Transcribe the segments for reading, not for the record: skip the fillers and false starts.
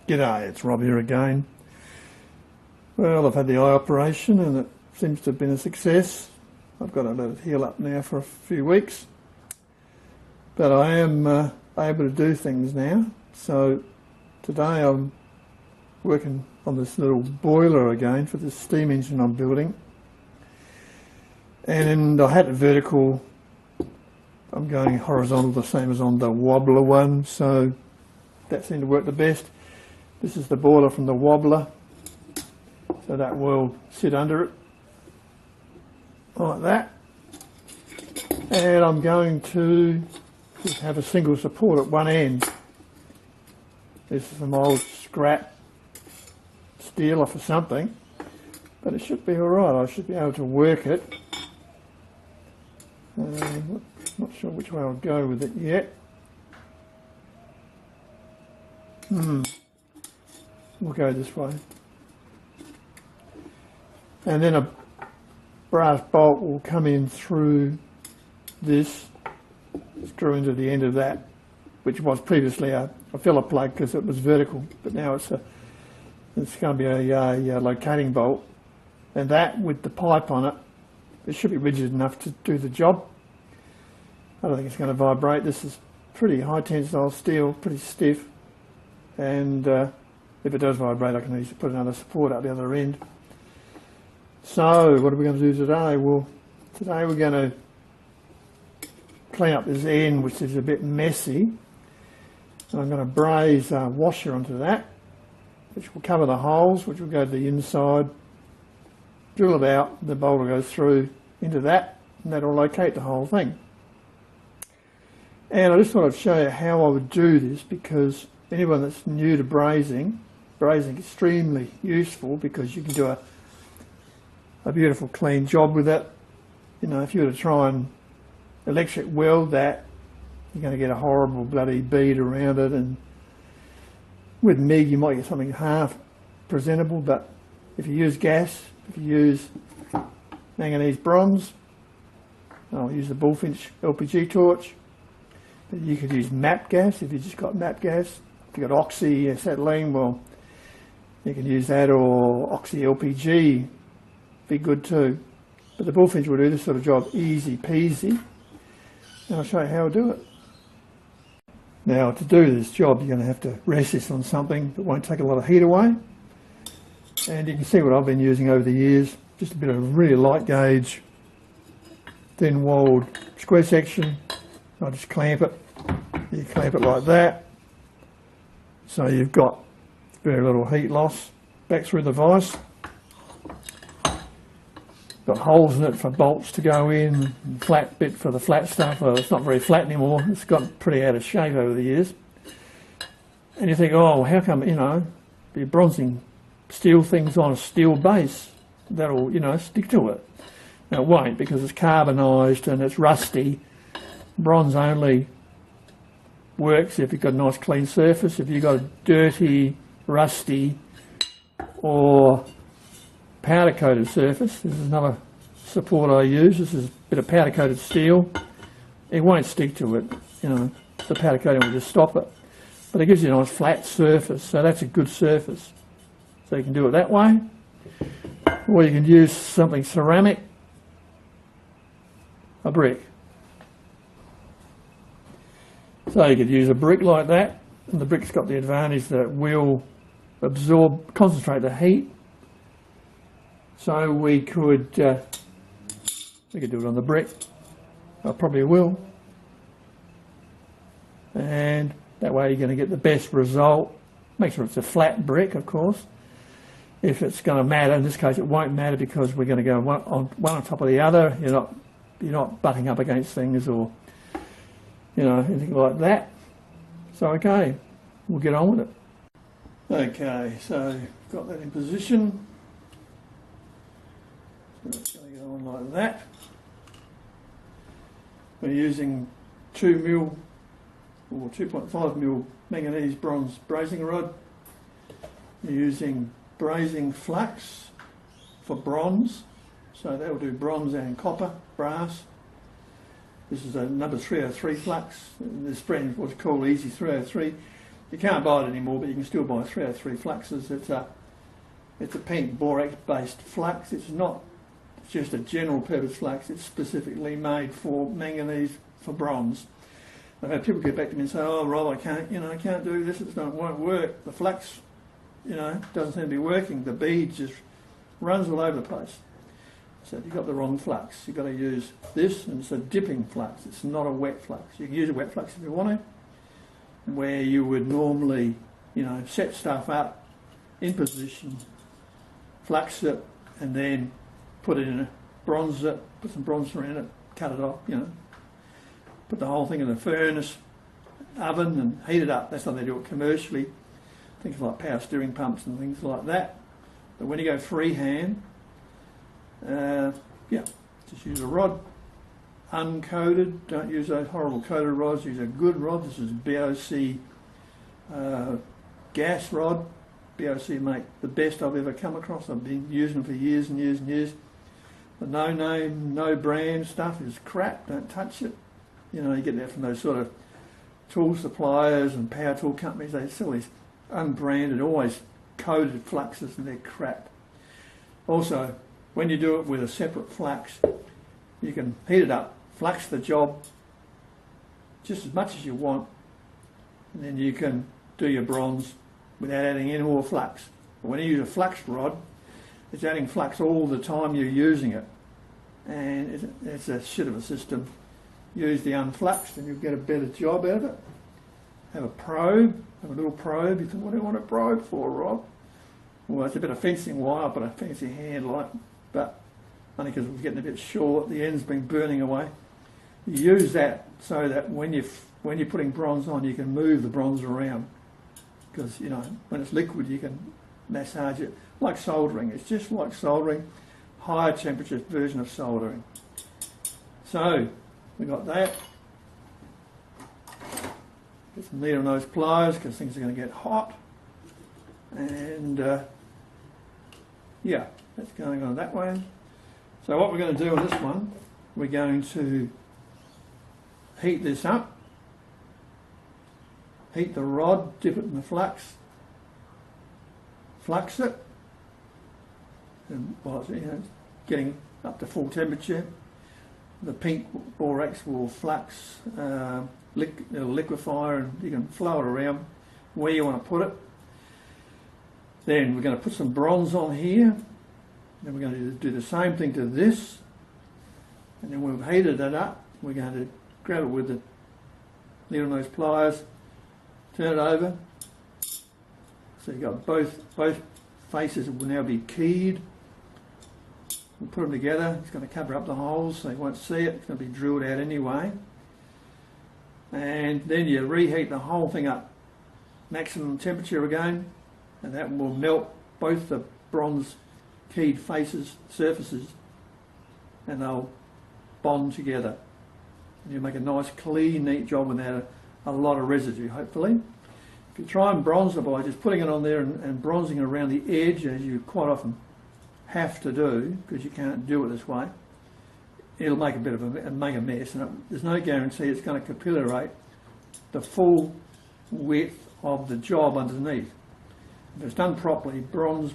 G'day, it's Rob here again. Well, I've had the eye operation and it seems to have been a success. I've got to let it heal up now for a few weeks. But I am able to do things now. So today I'm working on this little boiler again for this steam engine I'm building. And I had it vertical. I'm going horizontal the same as on the wobbler one, so that seemed to work the best. This is the boiler from the wobbler, so that will sit under it like that. And I'm going to have a single support at one end. This is some old scrap steel off of something, but it should be alright. I should be able to work it. Not sure which way I'll go with it yet. We'll go this way. And then a brass bolt will come in through this, screw into the end of that, which was previously a filler plug because it was vertical, but now it's going to be a locating bolt. And that, with the pipe on it, it should be rigid enough to do the job. I don't think it's going to vibrate. This is pretty high tensile steel, pretty stiff, and if it does vibrate I can easily put another support up the other end. So what are we going to do today? Well, today we're going to clean up this end, which is a bit messy, and I'm going to braze a washer onto that, which will cover the holes, which will go to the inside, drill it out, the bolt will go through into that, and that will locate the whole thing. And I just thought I'd show you how I would do this, because anyone that's new to brazing is extremely useful because you can do a beautiful clean job with it. You know, if you were to try and electric weld that, you're going to get a horrible bloody bead around it, and with MIG you might get something half presentable, but if you use gas, if you use manganese bronze, I'll use the bullfinch LPG torch. But you could use MAP gas if you just got MAP gas. If you've got oxy acetylene, well, you can use that, or oxy LPG, be good too. But the bullfinch will do this sort of job easy peasy, and I'll show you how to do it. Now, to do this job you're going to have to rest this on something that won't take a lot of heat away, and you can see what I've been using over the years, just a bit of really light gauge thin walled square section. I'll just clamp it. You clamp it like that, so you've got very little heat loss back through the vise. Got holes in it for bolts to go in, and flat bit for the flat stuff. Well, it's not very flat anymore. It's gotten pretty out of shape over the years. And you think, oh, how come, you know, you're bronzing steel things on a steel base, that'll, you know, stick to it. Now it won't, because it's carbonised and it's rusty. Bronze only works if you've got a nice clean surface. If you've got a dirty, rusty or powder coated surface, this is another support I use. This is a bit of powder coated steel. It won't stick to it, you know, the powder coating will just stop it. But it gives you a nice flat surface, so that's a good surface. So you can do it that way, or you can use something ceramic, a brick. So you could use a brick like that, and the brick's got the advantage that it will absorb, concentrate the heat. So we could do it on the brick. I probably will, and that way you're going to get the best result. Make sure it's a flat brick, of course. If it's going to matter, in this case it won't matter, because we're going to go one on top of the other. You're not butting up against things or, you know, anything like that. So okay, we'll get on with it. Okay, so got that in position. So it's going to go on like that. We're using 2mm or 2.5mm manganese bronze brazing rod. We're using brazing flux for bronze, so that will do bronze and copper, brass. This is a number 303 flux. This brand was called Easy 303. You can't buy it anymore, but you can still buy 303 fluxes. It's a pink borax-based flux. It's not just a general purpose flux. It's specifically made for manganese for bronze. I've had people get back to me and say, "Oh, Rob, I can't do this. It won't work. The flux, doesn't seem to be working. The bead just runs all over the place." So you've got the wrong flux. You've got to use this, and it's a dipping flux. It's not a wet flux. You can use a wet flux if you want to, where you would normally, set stuff up in position, flux it, and then put it in a bronzer, put some bronzer in it, cut it off, put the whole thing in a furnace, oven, and heat it up. That's how they do it commercially. Things like power steering pumps and things like that. But when you go freehand, just use a rod, uncoated. Don't use those horrible coated rods. Use a good rod. This is BOC gas rod. BOC make the best I've ever come across. I've been using them for years and years and years. The no name, no brand stuff is crap. Don't touch it. You get that from those sort of tool suppliers and power tool companies. They sell these unbranded, always coated fluxes, and they're crap. Also, when you do it with a separate flux, you can heat it up, flux the job just as much as you want, and then you can do your bronze without adding any more flux. But when you use a flux rod, it's adding flux all the time you're using it, and it's a shit of a system. Use the unfluxed and you'll get a better job out of it. Have a little probe. You think, what do you want a probe for, Rob? Well, it's a bit of fencing wire, but a fancy hand light, but only because it's getting a bit short, the end's been burning away. You use that so that when you're putting bronze on, you can move the bronze around, because when it's liquid you can massage it like soldering. It's just like soldering, higher temperature version of soldering. So we got that. Get some needle nose pliers because things are going to get hot, and that's going on that way. So what we're going to do on this one, we're going to heat this up, heat the rod, dip it in the flux, flux it, and while it's getting up to full temperature, the pink borax will flux, it'll liquefy, and you can flow it around where you want to put it. Then we're going to put some bronze on here. Then we're going to do the same thing to this, and then we've heated it up. We're going to grab it with the needle nose pliers, turn it over. So you've got both faces will now be keyed. We'll put them together. It's going to cover up the holes so you won't see it. It's going to be drilled out anyway. And then you reheat the whole thing up, maximum temperature again, and that will melt both the bronze keyed surfaces, and they'll bond together. And you'll make a nice, clean, neat job without a lot of residue, hopefully. If you try and bronze it by just putting it on there and bronzing around the edge, as you quite often have to do, because you can't do it this way, it'll make a bit of a mess, and there's no guarantee it's going to capillary the full width of the job underneath. If it's done properly, bronze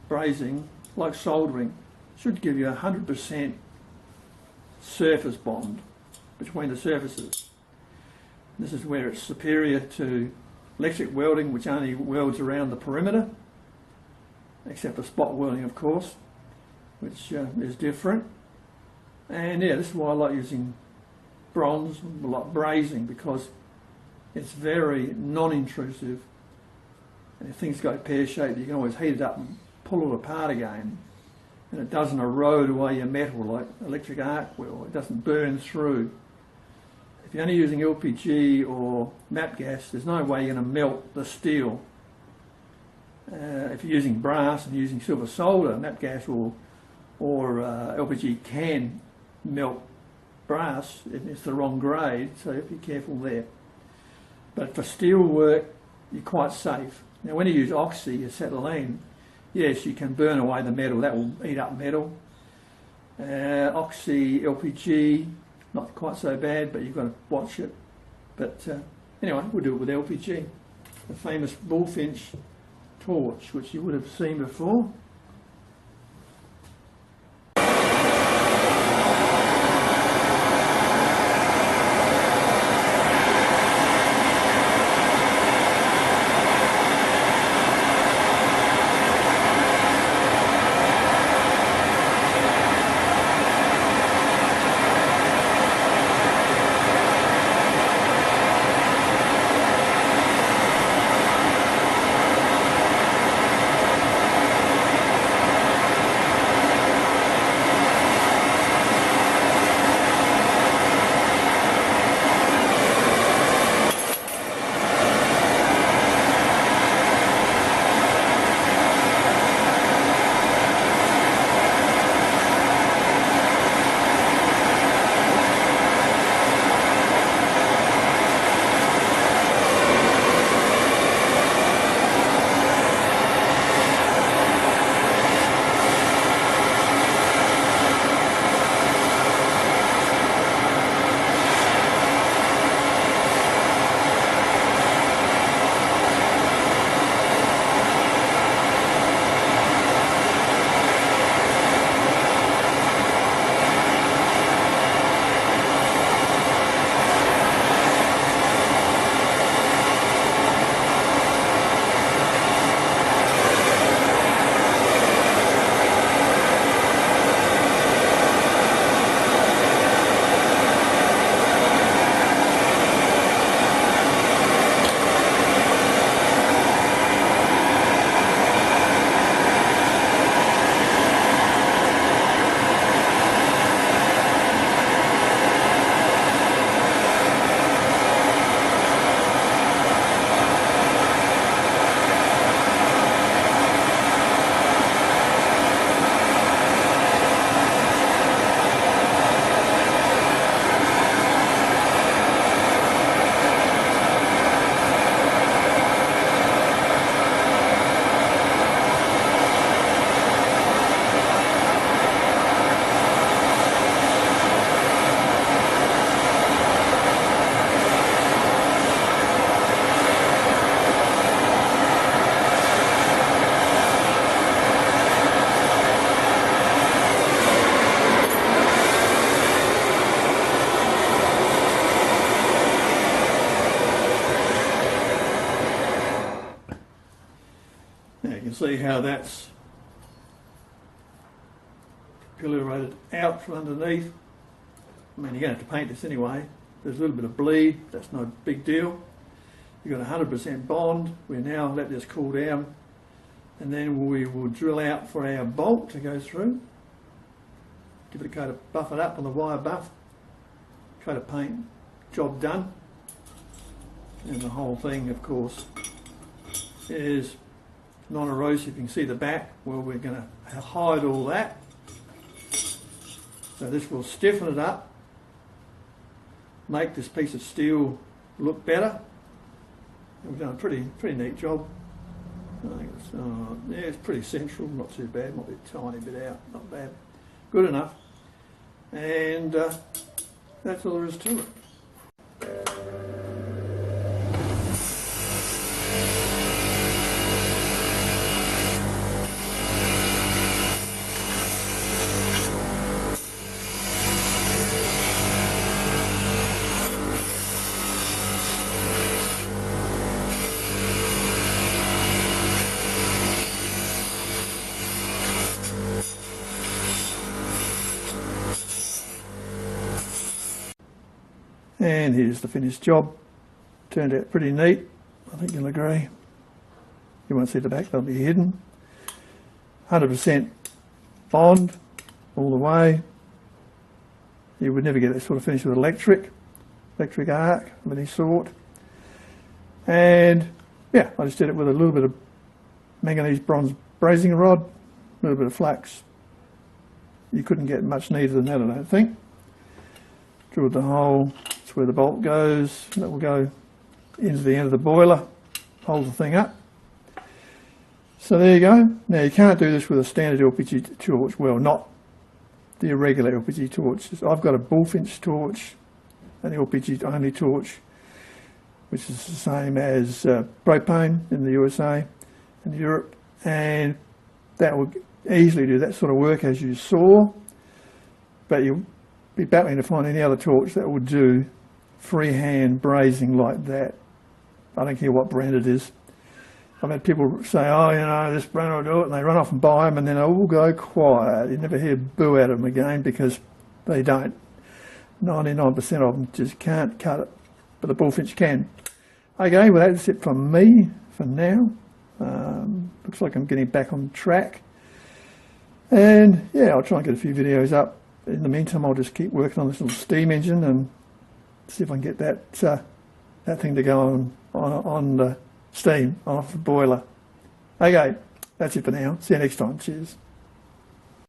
brazing, like soldering, should give you 100% surface bond between the surfaces. This is where it's superior to electric welding, which only welds around the perimeter, except for spot welding, of course, which is different. And this is why I like using bronze, I like brazing, because it's very non-intrusive, and if things go pear-shaped, you can always heat it up and pull it apart again, and it doesn't erode away your metal like electric arc will. It doesn't burn through. If you're only using LPG or MAP gas, there's no way you're going to melt the steel. If you're using brass and using silver solder, MAP gas or LPG can melt brass if it's the wrong grade, so be careful there. But for steel work, you're quite safe. Now when you use oxy, acetylene, yes, you can burn away the metal. That will eat up metal. Oxy, LPG, not quite so bad, but you've got to watch it. But anyway, we'll do it with LPG. the famous bullfinch torch, which you would have seen before. Now you can see how that's pillated out from underneath. I mean, you're going to have to paint this anyway. There's a little bit of bleed, that's no big deal. You've got 100% bond. We now let this cool down, and then we will drill out for our bolt to go through. Give it a coat of, buff it up on the wire buff, coat of paint, job done. And the whole thing, of course, is non-erosive. You can see the back where we're going to hide all that. So this will stiffen it up, make this piece of steel look better. And we've done a pretty neat job. I think it's, yeah, it's pretty central, not too bad, might be a tiny bit out, not bad. Good enough. And that's all there is to it. And here's the finished job. Turned out pretty neat, I think you'll agree. You won't see the back, they'll be hidden. 100% bond all the way. You would never get that sort of finish with electric arc of any sort. And yeah, I just did it with a little bit of manganese bronze brazing rod, a little bit of flux. You couldn't get much neater than that, I don't think. Drilled the hole. That's where the bolt goes. That will go into the end of the boiler, holds the thing up. So there you go. Now you can't do this with a standard LPG torch. Well, not the irregular LPG torch. I've got a bullfinch torch, an LPG only torch. which is the same as propane in the USA and Europe, and that will easily do that sort of work as you saw, but you'll be battling to find any other torch that will do freehand brazing like that. I don't care what brand it is. I've had people say, oh, you know, this brand will do it, and they run off and buy them, and then they all go quiet. You never hear boo out of them again because they don't. 99% of them just can't cut it, but the bullfinch can. Okay, well that's it from me for now. Looks like I'm getting back on track. And yeah, I'll try and get a few videos up. In the meantime, I'll just keep working on this little steam engine and see if I can get that that thing to go on the steam off the boiler. Okay, that's it for now. See you next time. Cheers.